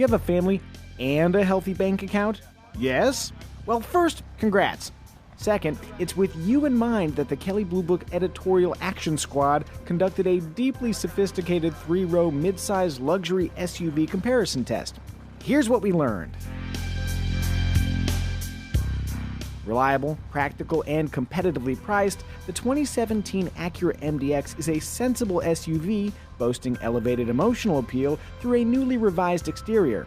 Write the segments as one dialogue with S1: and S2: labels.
S1: you have a family and a healthy bank account? Yes? Well, first, congrats. Second, it's with you in mind that the Kelley Blue Book Editorial Action Squad conducted a deeply sophisticated 3-row mid-size luxury SUV comparison test. Here's what we learned. Reliable, practical, and competitively priced, the 2017 Acura MDX is a sensible SUV boasting elevated emotional appeal through a newly revised exterior.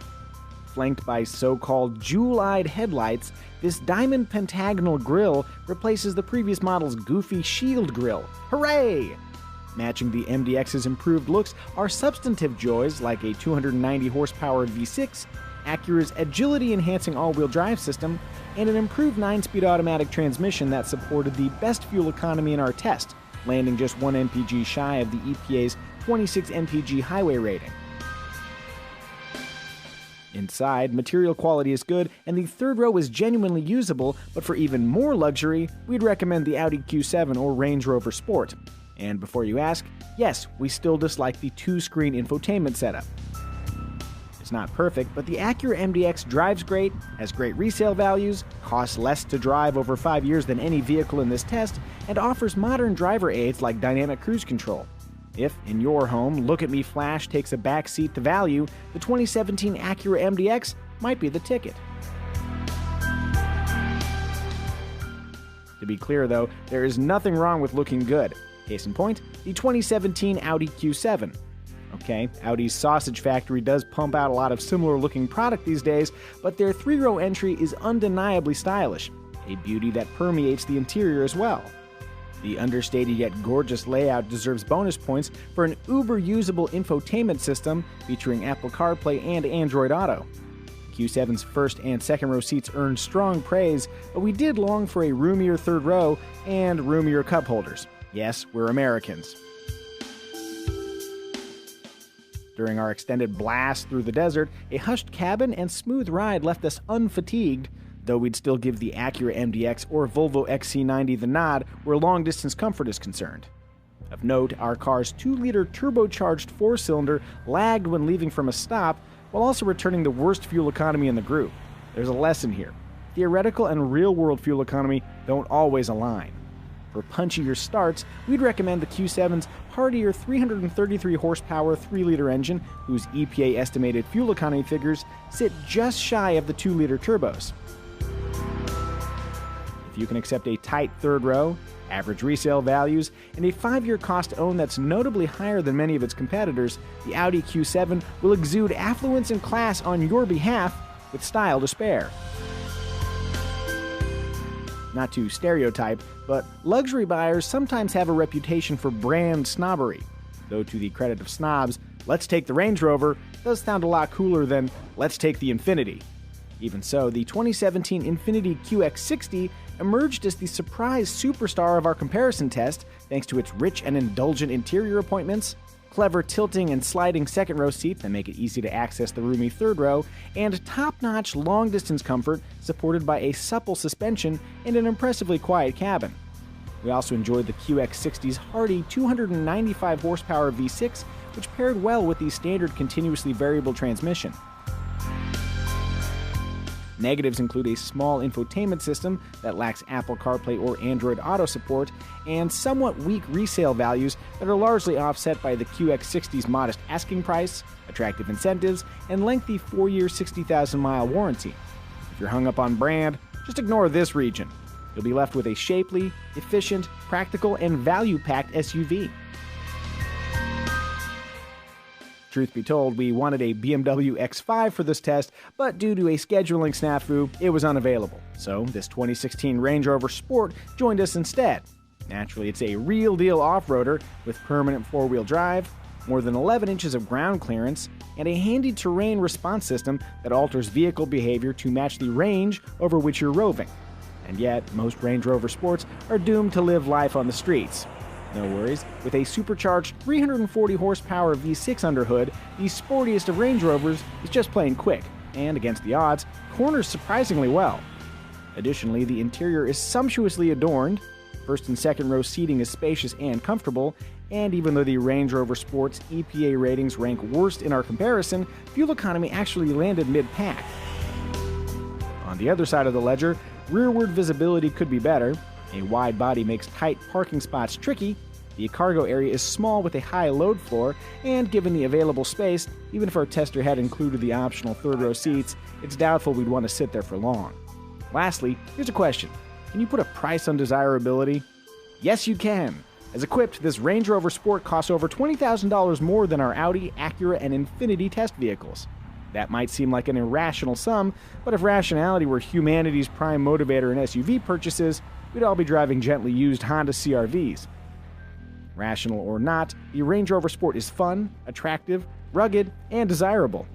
S1: Flanked by so-called jewel-eyed headlights, this diamond pentagonal grille replaces the previous model's goofy shield grille. Hooray! Matching the MDX's improved looks are substantive joys like a 290 horsepower V6, Acura's agility-enhancing all-wheel drive system, and an improved 9-speed automatic transmission that supported the best fuel economy in our test, landing just 1 mpg shy of the EPA's 26 mpg highway rating. Inside, material quality is good, and the third row is genuinely usable, but for even more luxury, we'd recommend the Audi Q7 or Range Rover Sport. And before you ask, yes, we still dislike the 2-screen infotainment setup. It's not perfect, but the Acura MDX drives great, has great resale values, costs less to drive over 5 years than any vehicle in this test, and offers modern driver aids like dynamic cruise control. If, in your home, Look at Me Flash takes a backseat to value, the 2017 Acura MDX might be the ticket. To be clear, though, there is nothing wrong with looking good. Case in point, the 2017 Audi Q7. Okay, Audi's sausage factory does pump out a lot of similar-looking product these days, but their 3-row entry is undeniably stylish, a beauty that permeates the interior as well. The understated yet gorgeous layout deserves bonus points for an uber-usable infotainment system featuring Apple CarPlay and Android Auto. Q7's first and second row seats earned strong praise, but we did long for a roomier third row and roomier cup holders. Yes, we're Americans. During our extended blast through the desert, a hushed cabin and smooth ride left us unfatigued, though we'd still give the Acura MDX or Volvo XC90 the nod where long-distance comfort is concerned. Of note, our car's 2-liter turbocharged 4-cylinder lagged when leaving from a stop, while also returning the worst fuel economy in the group. There's a lesson here. Theoretical and real-world fuel economy don't always align. For punchier starts, we'd recommend the Q7's heartier 333 horsepower 3-liter engine, whose EPA estimated fuel economy figures sit just shy of the 2-liter turbos. If you can accept a tight third row, average resale values, and a 5-year cost to own that's notably higher than many of its competitors, the Audi Q7 will exude affluence and class on your behalf with style to spare. Not to stereotype, but luxury buyers sometimes have a reputation for brand snobbery. Though to the credit of snobs, let's take the Range Rover does sound a lot cooler than let's take the Infiniti. Even so, the 2017 Infiniti QX60 emerged as the surprise superstar of our comparison test thanks to its rich and indulgent interior appointments, clever tilting and sliding second row seats that make it easy to access the roomy third row, and top-notch long-distance comfort supported by a supple suspension and an impressively quiet cabin. We also enjoyed the QX60's hearty 295 horsepower V6, which paired well with the standard continuously variable transmission. Negatives include a small infotainment system that lacks Apple CarPlay or Android Auto support, and somewhat weak resale values that are largely offset by the QX60's modest asking price, attractive incentives, and lengthy 4-year 60,000-mile warranty. If you're hung up on brand, just ignore this region. You'll be left with a shapely, efficient, practical, and value-packed SUV. Truth be told, we wanted a BMW X5 for this test, but due to a scheduling snafu, it was unavailable. So this 2016 Range Rover Sport joined us instead. Naturally, it's a real-deal off-roader with permanent 4-wheel drive, more than 11 inches of ground clearance, and a handy terrain response system that alters vehicle behavior to match the range over which you're roving. And yet, most Range Rover Sports are doomed to live life on the streets. No worries, with a supercharged 340 horsepower V6 underhood, the sportiest of Range Rovers is just plain quick, and against the odds, corners surprisingly well. Additionally, the interior is sumptuously adorned, First and second row seating is spacious and comfortable, and even though the Range Rover Sport's EPA ratings rank worst in our comparison, fuel economy actually landed mid-pack. On the other side of the ledger, rearward visibility could be better. A wide body makes tight parking spots tricky. The cargo area is small with a high load floor, and given the available space, even if our tester had included the optional third-row seats, it's doubtful we'd want to sit there for long. Lastly, here's a question. Can you put a price on desirability? Yes, you can. As equipped, this Range Rover Sport costs over $20,000 more than our Audi, Acura, and Infiniti test vehicles. That might seem like an irrational sum, but if rationality were humanity's prime motivator in SUV purchases, we'd all be driving gently used Honda CR-Vs. Rational or not, the Range Rover Sport is fun, attractive, rugged, and desirable.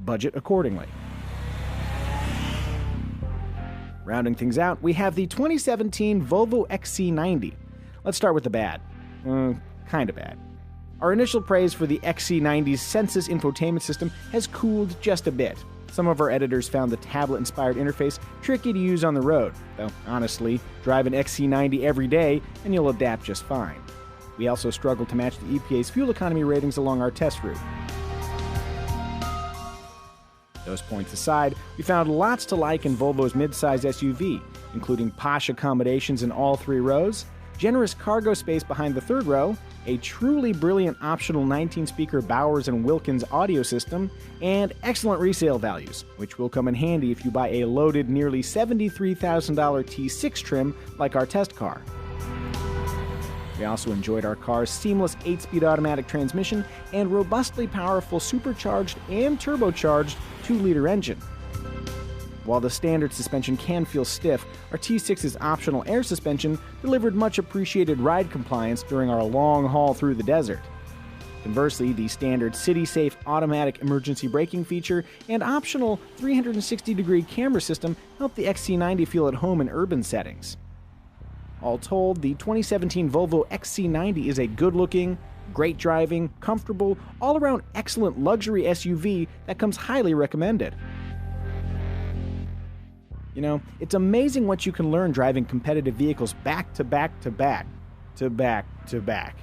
S1: Budget accordingly. Rounding things out, we have the 2017 Volvo XC90. Let's start with the bad. Kinda bad. Our initial praise for the XC90's Sensus infotainment system has cooled just a bit. Some of our editors found the tablet-inspired interface tricky to use on the road, though honestly, drive an XC90 every day and you'll adapt just fine. We also struggled to match the EPA's fuel economy ratings along our test route. Those points aside, we found lots to like in Volvo's midsize SUV, including posh accommodations in all three rows, generous cargo space behind the third row, a truly brilliant optional 19-speaker Bowers & Wilkins audio system, and excellent resale values, which will come in handy if you buy a loaded nearly $73,000 T6 trim like our test car. We also enjoyed our car's seamless 8-speed automatic transmission and robustly powerful supercharged and turbocharged 2-liter engine. While the standard suspension can feel stiff, our T6's optional air suspension delivered much appreciated ride compliance during our long haul through the desert. Conversely, the standard city-safe automatic emergency braking feature and optional 360-degree camera system helped the XC90 feel at home in urban settings. All told, the 2017 Volvo XC90 is a good-looking, great driving, comfortable, all-around excellent luxury SUV that comes highly recommended. You know, it's amazing what you can learn driving competitive vehicles back to back to back to back to back.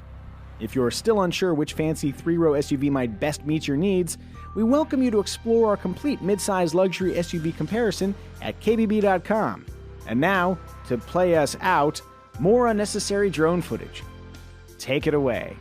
S1: If you're still unsure which fancy 3-row SUV might best meet your needs, we welcome you to explore our complete midsize luxury SUV comparison at kbb.com. And now, to play us out, more unnecessary drone footage. Take it away.